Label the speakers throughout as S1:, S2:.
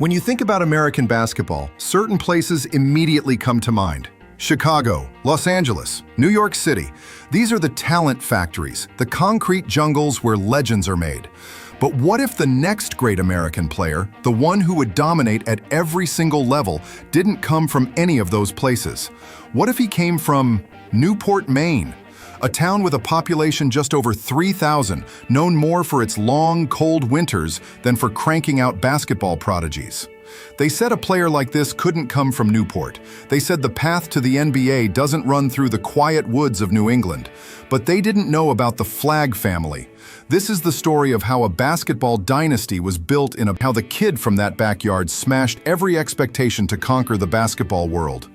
S1: When you think about American basketball, certain places immediately come to mind. Chicago, Los Angeles, New York City. These are the talent factories, the concrete jungles where legends are made. But what if the next great American player, the one who would dominate at every single level, didn't come from any of those places? What if he came from Newport, Maine? A town with a population just over 3,000, known more for its long, cold winters than for cranking out basketball prodigies. They said a player like this couldn't come from Newport. They said the path to the NBA doesn't run through the quiet woods of New England. But they didn't know about the Flagg family. This is the story of how a basketball dynasty was built in how the kid from that backyard smashed every expectation to conquer the basketball world.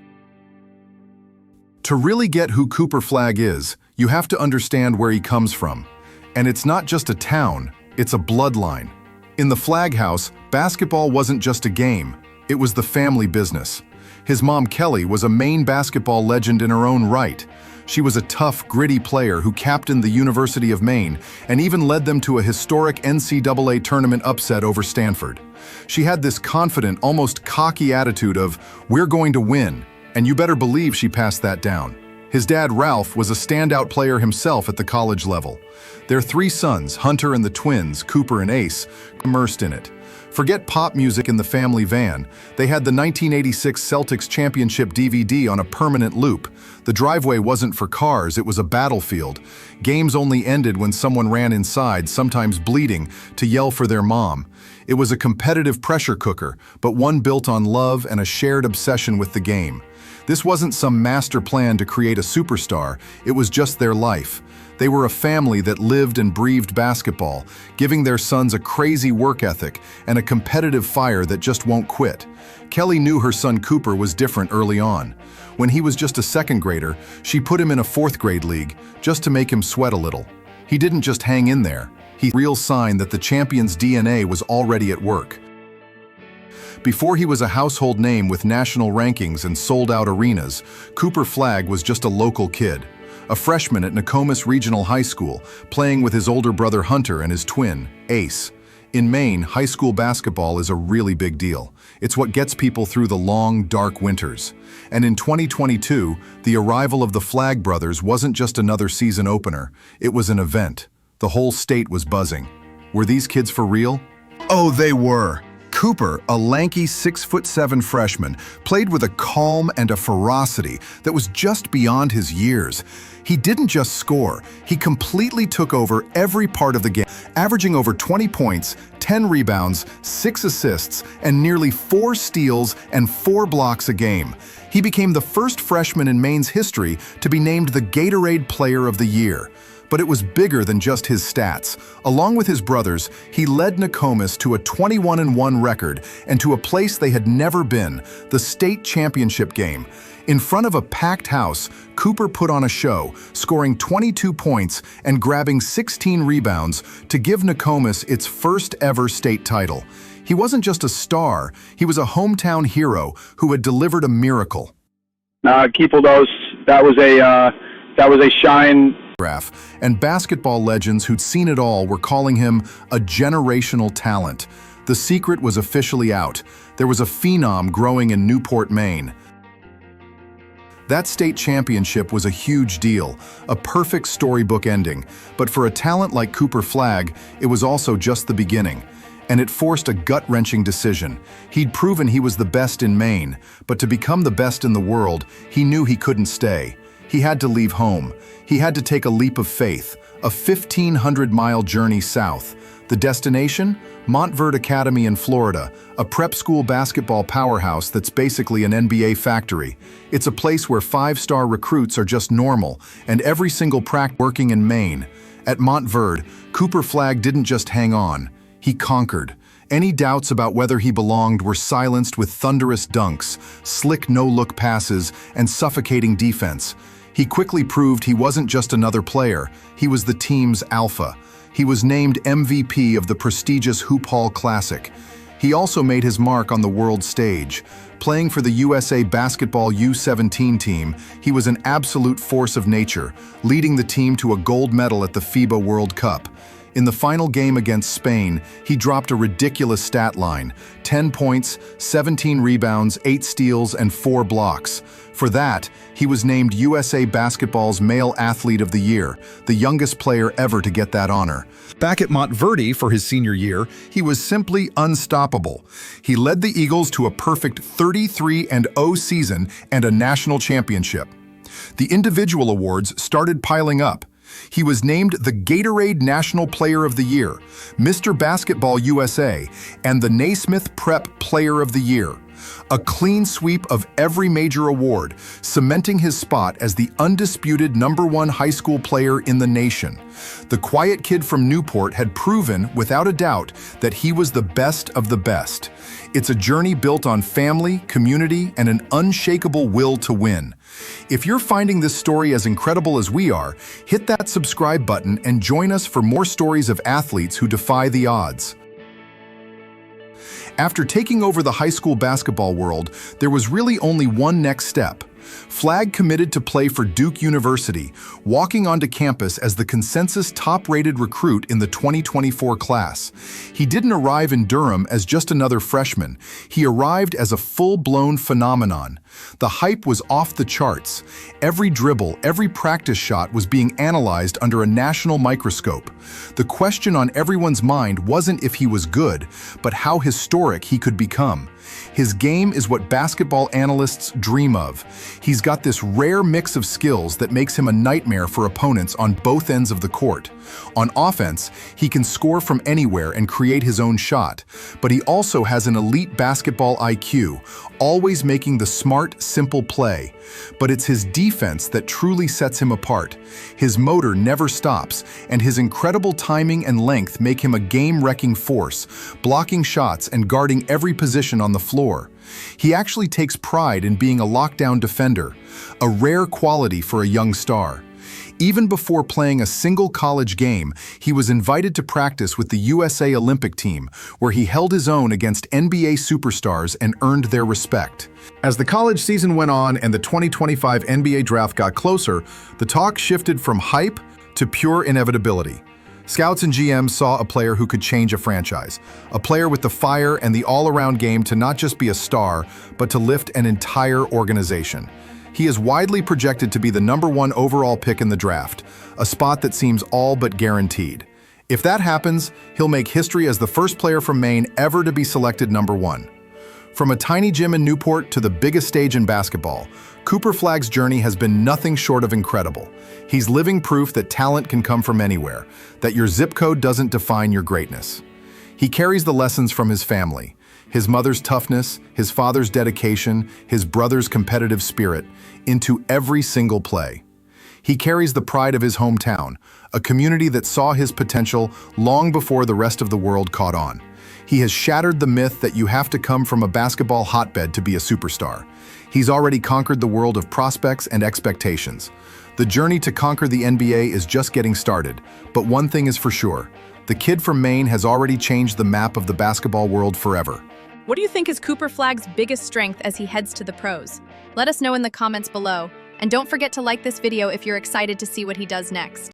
S1: To really get who Cooper Flagg is, you have to understand where he comes from. And it's not just a town, it's a bloodline. In the Flagg house, basketball wasn't just a game, it was the family business. His mom, Kelly, was a Maine basketball legend in her own right. She was a tough, gritty player who captained the University of Maine and even led them to a historic NCAA tournament upset over Stanford. She had this confident, almost cocky attitude of, "We're going to win," and you better believe she passed that down. His dad, Ralph, was a standout player himself at the college level. Their three sons, Hunter and the twins, Cooper and Ace, immersed in it. Forget pop music in the family van. They had the 1986 Celtics championship DVD on a permanent loop. The driveway wasn't for cars, it was a battlefield. Games only ended when someone ran inside, sometimes bleeding, to yell for their mom. It was a competitive pressure cooker, but one built on love and a shared obsession with the game. This wasn't some master plan to create a superstar, it was just their life. They were a family that lived and breathed basketball, giving their sons a crazy work ethic and a competitive fire that just won't quit. Kelly knew her son Cooper was different early on. When he was just a second grader, she put him in a fourth grade league just to make him sweat a little. He didn't just hang in there. He was a real sign that the champion's DNA was already at work. Before he was a household name with national rankings and sold-out arenas, Cooper Flagg was just a local kid, a freshman at Nokomis Regional High School, playing with his older brother Hunter and his twin, Ace. In Maine, high school basketball is a really big deal. It's what gets people through the long, dark winters. And in 2022, the arrival of the Flagg brothers wasn't just another season opener, it was an event. The whole state was buzzing. Were these kids for real? Oh, they were. Cooper, a lanky 6'7" freshman, played with a calm and a ferocity that was just beyond his years. He didn't just score, he completely took over every part of the game, averaging over 20 points, 10 rebounds, 6 assists, and nearly 4 steals and 4 blocks a game. He became the first freshman in Maine's history to be named the Gatorade Player of the Year. But it was bigger than just his stats. Along with his brothers, he led Nokomis to a 21-1 record and to a place they had never been, the state championship game. In front of a packed house, Cooper put on a show, scoring 22 points and grabbing 16 rebounds to give Nokomis its first ever state title. He wasn't just a star, he was a hometown hero who had delivered a miracle.
S2: Keeple, that was a shine.
S1: And basketball legends who'd seen it all were calling him a generational talent. The secret was officially out. There was a phenom growing in Newport, Maine. That state championship was a huge deal, a perfect storybook ending. But for a talent like Cooper Flagg, it was also just the beginning. And it forced a gut-wrenching decision. He'd proven he was the best in Maine, but to become the best in the world, he knew he couldn't stay. He had to leave home. He had to take a leap of faith, a 1,500-mile journey south. The destination? Montverde Academy in Florida, a prep school basketball powerhouse that's basically an NBA factory. It's a place where 5-star recruits are just normal, and every single practice working in Maine. At Montverde, Cooper Flagg didn't just hang on, he conquered. Any doubts about whether he belonged were silenced with thunderous dunks, slick no-look passes, and suffocating defense. He quickly proved he wasn't just another player, he was the team's alpha. He was named MVP of the prestigious Hoop Hall Classic. He also made his mark on the world stage. Playing for the USA Basketball U17 team, he was an absolute force of nature, leading the team to a gold medal at the FIBA World Cup. In the final game against Spain, he dropped a ridiculous stat line: 10 points, 17 rebounds, 8 steals, and 4 blocks. For that, he was named USA Basketball's Male Athlete of the Year, the youngest player ever to get that honor. Back at Montverde for his senior year, he was simply unstoppable. He led the Eagles to a perfect 33-0 season and a national championship. The individual awards started piling up. He was named the Gatorade National Player of the Year, Mr. Basketball USA, and the Naismith Prep Player of the Year. A clean sweep of every major award, cementing his spot as the undisputed #1 high school player in the nation. The quiet kid from Newport had proven, without a doubt, that he was the best of the best. It's a journey built on family, community, and an unshakable will to win. If you're finding this story as incredible as we are, hit that subscribe button and join us for more stories of athletes who defy the odds. After taking over the high school basketball world, there was really only one next step. Flagg committed to play for Duke University, walking onto campus as the consensus top-rated recruit in the 2024 class. He didn't arrive in Durham as just another freshman. He arrived as a full-blown phenomenon. The hype was off the charts. Every dribble, every practice shot was being analyzed under a national microscope. The question on everyone's mind wasn't if he was good, but how historic he could become. His game is what basketball analysts dream of. He's got this rare mix of skills that makes him a nightmare for opponents on both ends of the court. On offense, he can score from anywhere and create his own shot, but he also has an elite basketball IQ, always making the smart, simple play. But it's his defense that truly sets him apart. His motor never stops, and his incredible timing and length make him a game-wrecking force, blocking shots and guarding every position on the floor. He actually takes pride in being a lockdown defender, a rare quality for a young star. Even before playing a single college game, he was invited to practice with the USA Olympic team, where he held his own against NBA superstars and earned their respect. As the college season went on and the 2025 NBA draft got closer, the talk shifted from hype to pure inevitability. Scouts and GMs saw a player who could change a franchise, a player with the fire and the all-around game to not just be a star, but to lift an entire organization. He is widely projected to be the #1 overall pick in the draft, a spot that seems all but guaranteed. If that happens, he'll make history as the first player from Maine ever to be selected #1. From a tiny gym in Newport to the biggest stage in basketball, Cooper Flagg's journey has been nothing short of incredible. He's living proof that talent can come from anywhere, that your zip code doesn't define your greatness. He carries the lessons from his family, his mother's toughness, his father's dedication, his brother's competitive spirit, into every single play. He carries the pride of his hometown, a community that saw his potential long before the rest of the world caught on. He has shattered the myth that you have to come from a basketball hotbed to be a superstar. He's already conquered the world of prospects and expectations. The journey to conquer the NBA is just getting started, but one thing is for sure: the kid from Maine has already changed the map of the basketball world forever.
S3: What do you think is Cooper Flagg's biggest strength as he heads to the pros? Let us know in the comments below, and don't forget to like this video if you're excited to see what he does next.